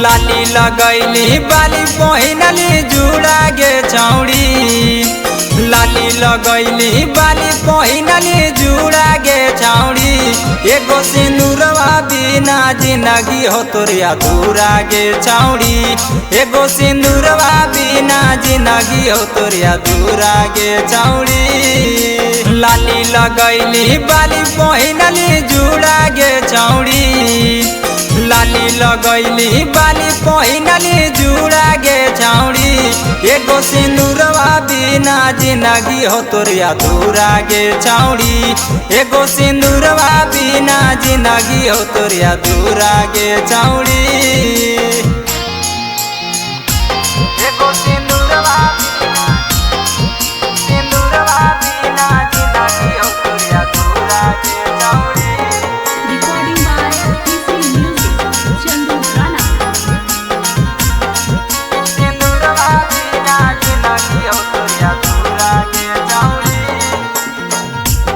लाली लगैली बाली पहिनली जुड़ा गे छौड़ी। लाली लगैली बाली पहिनली जुड़ा गे छौड़ी। एगो सिंदूरवा बिना जिंदगी हो तोरे अधूरा गे छौड़ी। एगो सिंदूरवा बिना जिंदगी हो तोरे अधूरा गे छौड़ी। लाली लगैली बाली पहिनली जुड़ा गे छौड़ी। लाली लगैली बाली पहिनली जुड़ा गे छौड़ी। एगो सिंदूरवा बिना जिंदगी हो तोरे अधूरा गे छौड़ी। एगो सिंदूरवा बिना जिंदगी हो तोरे अधूरा गे छौड़ी। एगो सिंदूरवा बिना जिंदगी हो तोरे अधूरा गे छौड़ी। Recording by PC Music, Chandu Rana.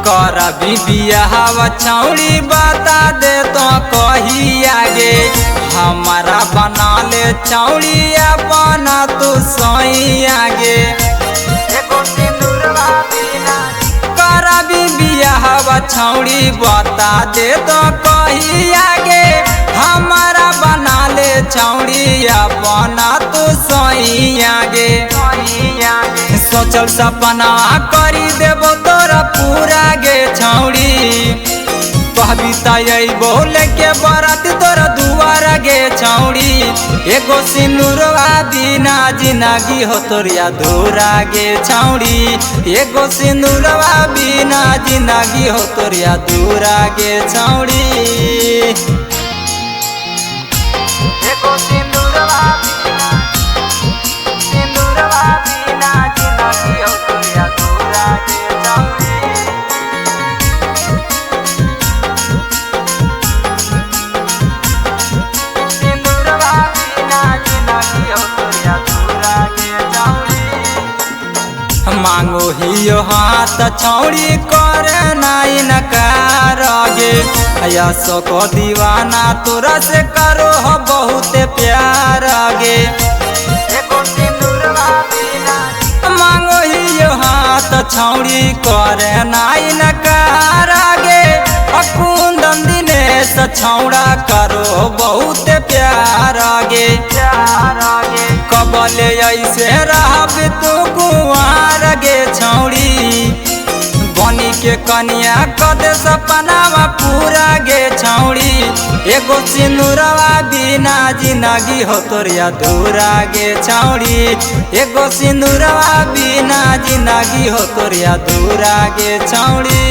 कर बियाहवा छौड़ी बता दे तो कही आगे। हमारा बना ले छौड़ी अपना तू सही आगे। कर बियाहवा छौड़ी बता दे तो कही आगे। हमारा बना ले छौड़ी अपना तू सही आगे। सोचल सपना करी देबो तोरा पूरा गे छौड़ी। कविता बोल के बरात तोरा दुआरा गे छौड़ी। एगो सिंदूरवा बिना जिंदगी हो तोरे अधूरा गे छौड़ी। एगो सिंदूरवा बिना जिंदगी हो तोरे अधूरा गे छौड़ी। एगो सिंदूरवा बिना जिंदगी हो तोरे अधूरा गे छौड़ी। मांगो हियो हाथ छौड़ी कर नाई नकार गे। यशो को दीवाना तोरा से करो हो बहुत प्यार गे। मांगो हियो हाथ छौड़ी कर नाई नकार गे। कुंदन दिनेश छौड़ा करो बहुत प्यार गे। कबले ऐसे रहब तू कुंवार गे छौड़ी। बनी के कनिया कदे सपनावा पूरा गे छौड़ी। एगो सिंदूरवा बिना जिंदगी हो तोरे अधूरा गे छौड़ी। एगो सिंदूरवा बिना जिंदगी हो तोरे अधूरा गे छौड़ी।